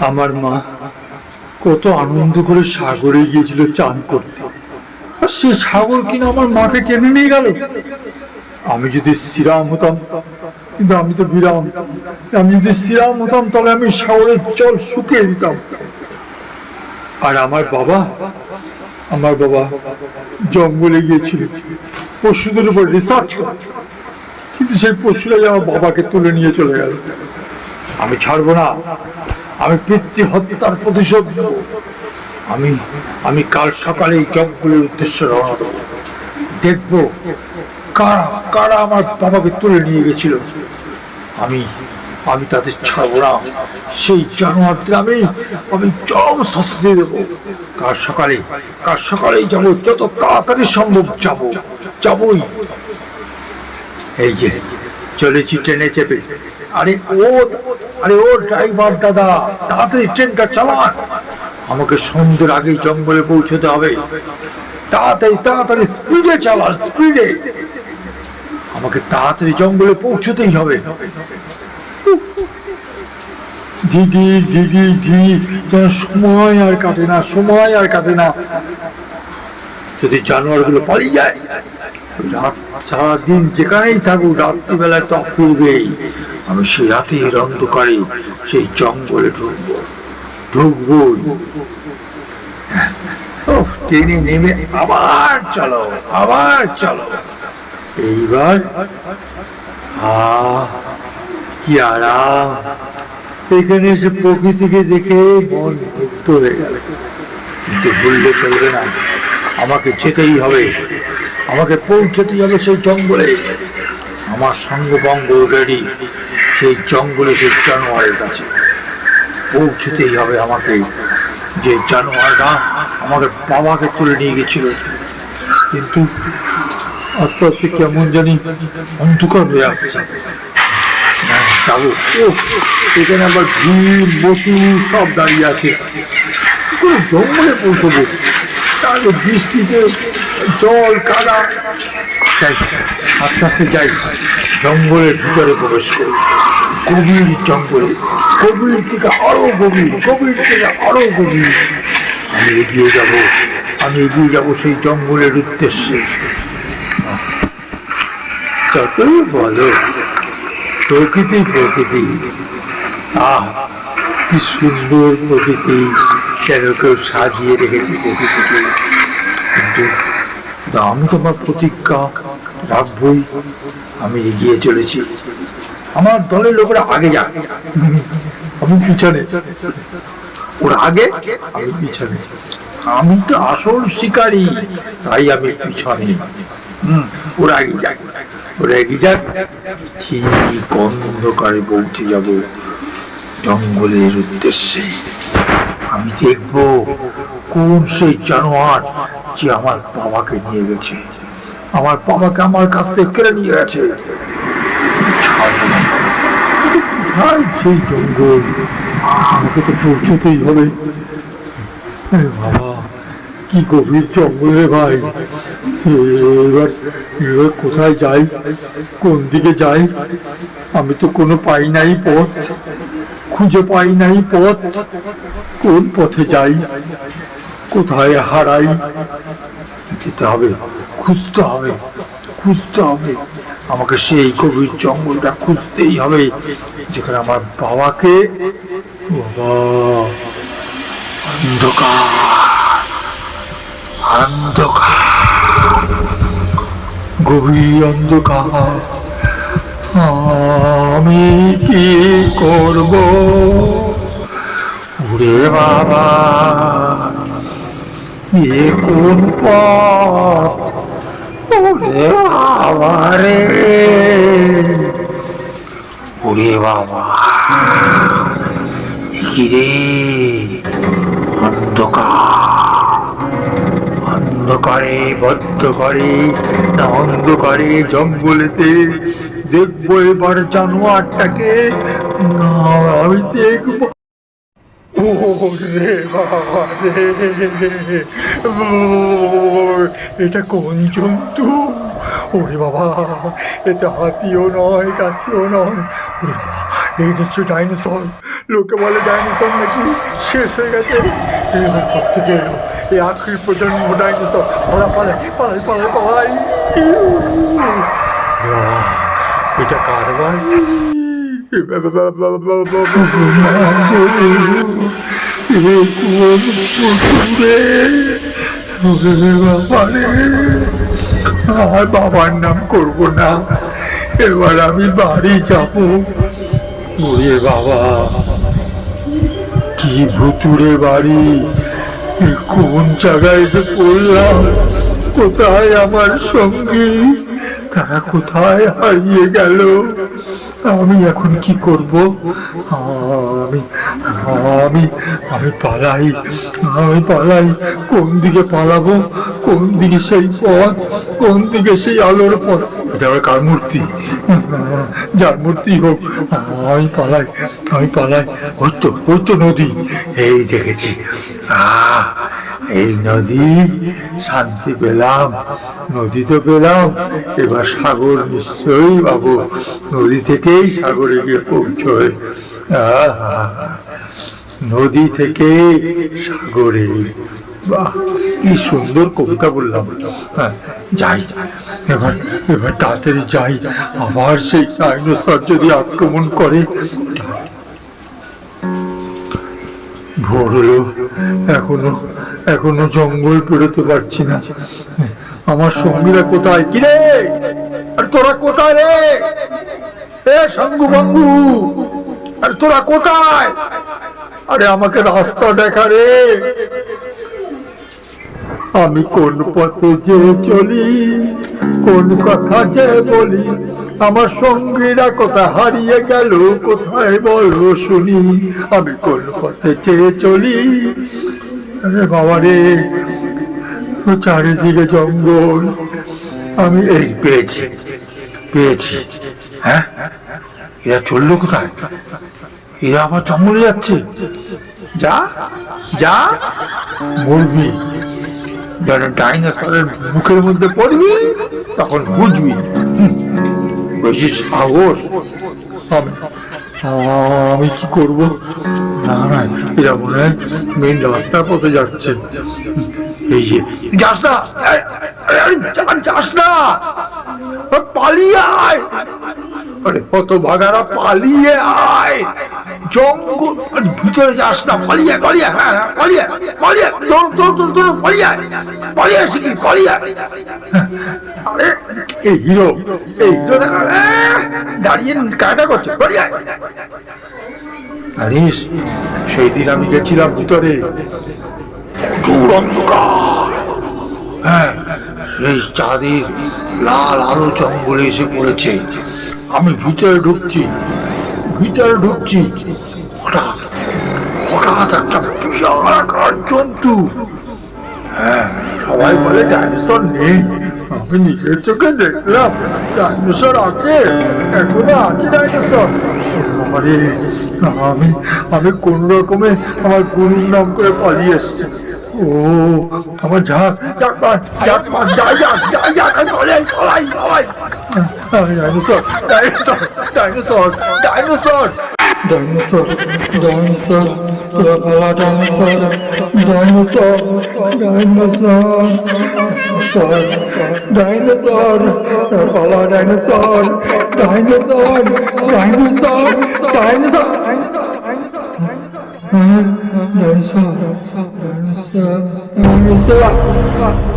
আমার মা কত আনন্দ করে সাগরে গিয়েছিল চান করতে, আর সে সাগর কিনা আমার মাকে টেনে নিয়ে গেল। আমি যদি শ্রীরাম হতাম, কিন্তু আমি তো বিরাম, আমি যদি শ্রীরাম হতাম তাহলে আমি সাগরের জল শুকিয়ে দিতাম। আর আমার বাবা জঙ্গলে গিয়েছিল পশুদের উপর রিসার্চ করে, কিন্তু সেই পশুরাই আমার বাবাকে তুলে নিয়ে চলে গেল। আমি ছাড়বো না, আমি পিতৃ হত্যার প্রতিশোধ নেব। আমি কাল সকালে এই জঙ্গলের উদ্দেশ্যে রওনা দেব। দেখবো কারা কারা আমার বাবাকে তুলে নিয়ে গেছিল। আমি তাদের ছাড়বো না। সেই জানোয়ারদের আমি চরম শাস্তি দেবো। কাল সকালেই যাবো, যত তাড়াতাড়ি সম্ভব যাবই। এই যে চলেছি ট্রেনে চেপে। আরে ও ড্রাইভার দাদা, তাড়াতাড়ি ট্রেনটা চালান, আমাকে সন্ধ্যের আগেই জঙ্গলে পৌঁছতে হবে। তাড়াতাড়ি স্পিডে চালান, স্পিডে। আমাকে তাড়াতাড়ি জঙ্গলে পৌঁছতেই হবে। যেন সময় আর কাটে না। যদি জানোয়ারগুলো পালিয়ে যায়, রাত সারাদিন যেখানেই থাকুক, রাত্রিবেলায় তো ফিরবেই। আমি সেই রাতের অন্ধকারে সেই জঙ্গলে ঢুকবো। ট্রেনে নেমে আবার চলো। এইবার কি আরাম! এখানে এসে প্রকৃতিকে দেখে মন মুক্ত হয়ে গেল। কিন্তু ভুললে চলবে না, আমাকে যেতেই হবে, আমাকে পৌঁছতেই হবে সেই জঙ্গলে। আমার সঙ্গবঙ্গ রেডি, সেই জঙ্গলে সেই জানোয়ারের কাছে পৌঁছতেই হবে আমাকে। যে জানোয়াররা আমাদের বাবাকে তুলে নিয়ে গেছিল। কিন্তু আস্তে আস্তে কেমন জানি অন্ধকার হয়ে আসছে। যাবো, এখানে আবার ভিড়, মধু সব দাঁড়িয়ে আছে। কি করে জঙ্গলে পৌঁছবো? তাহলে বৃষ্টিতে জল কাদা। আস্তে যাই, জঙ্গলের ভিতরে প্রবেশ করি। গভীর জঙ্গলে, গভীর থেকে আরো গভীর। আমি এগিয়ে যাব সেই জঙ্গলের উদ্দেশ্যে। যতই বলো প্রকৃতি, কি সুন্দর প্রকৃতি, কেন কেউ সাজিয়ে রেখেছে প্রকৃতিকে। কিন্তু আমি তো আমার প্রতিজ্ঞা রাখবই। আমি এগিয়ে চলেছি। আমার দলের লোকেরা আগে যাক, আমি পিছনে। ওরা আগে, আমি পিছনে। আমি তো আসল শিকারী, তাই আমি পিছনে। ওরা এগিয়ে যাক। ঠিক অন্ধকারে পৌঁছে যাব জঙ্গলের উদ্দেশ্যে। আমি দেখবো কোন সেই জানোয়ার যে আমার বাবাকে নিয়ে গেছে, আমার বাবাকে আমার কাছ থেকে কেড়ে নিয়ে গেছে। সেই জঙ্গল, আমাকে তো পৌঁছতেই হবে। বাবা, কি গভীর জঙ্গল রে ভাই! এবার কোথায় যাই, কোন দিকে যাই? আমি তো কোনো খুঁজে পাই নাই পথ। কোন পথে যাই, কোথায় হারাই? যেতে হবে, খুঁজতে হবে। আমাকে সেই গভীর জঙ্গলটা খুঁজতেই হবে, যেখানে আমার বাবাকে। বাবা, অন্ধকার, গভীর অন্ধকার। আমি কি করব? ওরে বাবা, এ কোন পথ? ওরে বাবা রে, ওরে বাবা, কি রে! অন্ধকারে বদ্ধ করে না, অন্ধকারে জঙ্গলেতে দেখবো এবার জানোয়ারটাকে। আমি দেখবো। ওরে বাবা রে, এটা কোন জন্তু? ওরে বাবা, এটা হাতিও নয়, কাছিও নয়। এই নিশ্চয় ডাইনোসর। লোকে বলে ডাইনোসর নাকি শেষ হয়ে গেছে। এবার প্রত্যেকে এই আখের প্রজন্ম ডাইনোসর, ওরা পালাই পালাই পালাই পালাই। এটা কার বাড়ি? আর বাবার নাম করবো না, এবার আমি বাড়ি যাবো। ওরে বাবা, কি ভুতুড়ে বাড়ি, কোন জায়গায় যে পড়লাম, কোথায় আমার সঙ্গী, তারা কোথায় হারিয়ে গেল, আমি এখন কি করব? আমি আমি আমি পালাই, আমি পালাই। কোন দিকে পালাবো? কোন দিকে সেই পথ? কোন দিকে সেই আলোর পথ? এটা আমার কার মূর্তি? যার মূর্তি হোক, আমি পালাই, আমি পালাই। ওই তো নদী, এই দেখেছি। এই নদী, শান্তি পেলাম, নদী তো পেলাম, এবার সাগর নিশ্চয়ই পাবো। নদী থেকেই সাগরে গিয়ে পৌঁছয়। নদী থেকে সাগরে, বাহ কি সুন্দর কবিতা বললাম। হ্যাঁ যাই, এবার এবার তাড়াতাড়ি যাই, আবার সেই ডাইনোসর যদি আক্রমণ করে। ভোর হলো, এখনো জঙ্গল পেরোতে পারছি না। আমার সঙ্গীরা কোথায়? কিরে, আর তোরা কোথায় রে? এ সঙ্গু বঙ্গু, আর তোরা কোথায়? আরে আমাকে রাস্তা দেখা রে। আমি কোন পথে যে চলি, কোন কথা যে বলি, আমার সঙ্গীরা কোথায় হারিয়ে গেল, কোথায় বলো শুনি। আমি কোন পথে যে চলি, আরে বাবা রে, চারিদিকে জঙ্গল। আমি এই পেয়েছি পেয়েছি। হ্যাঁ, এরা চললো কোথায়? এরা আবার জঙ্গলে যাচ্ছে। যা যা, মরবি। যখন ডাইনোসরের মুখের মধ্যে পড়বি তখন বুঝবি। বেশি সাহস। আমি কি করবো? না না, এরা মনে হয় মেন রাস্তার পথে যাচ্ছে। এই যে, যাস না, যাস না, পালিয়ে আয়। আরে কত ভাগারা, পালিয়ে আয়। জঙ্গল ভিতরে যাস না, পালিয়ে পালিয়ে, হ্যাঁ পালিয়ে পালিয়ে, পালিয়ে পালিয়ে শিখি, পালিয়ে। আরে এই হিরো দেখা দাঁড়িয়ে কায়দা করছে, পালিয়ে। জানিস, সেই দিন আমি গেছিলাম ভিতরে, প্রচুর অন্ধকার। হ্যাঁ, সেই চাঁদের লাল আলো জঙ্গলে এসে পড়েছে। আমি ভিতরে ঢুকছি, হঠাৎ একটা বিশাল আকার জন্তু। হ্যাঁ, সবাই বলে ডাইনোসর নেই, আমি নিজের চোখে দেখলাম ডাইনোসর আছে, এখনো আছে ডাইনোসর। আমি কোন রকমে আমার গুরুর নাম করে পালিয়ে এসছি। ও আমার dinosaur, dinosaur, dinosaur, dinosaur, dinosaur, dinosaur, তোরা পালা ডাইনোসর, ডাইনোসর, ডাইনোসর, ডাইনোসর, পালা dinosaur, dinosaur, dinosaur, dinosaur, dinosaur, dinosaur, dinosaur.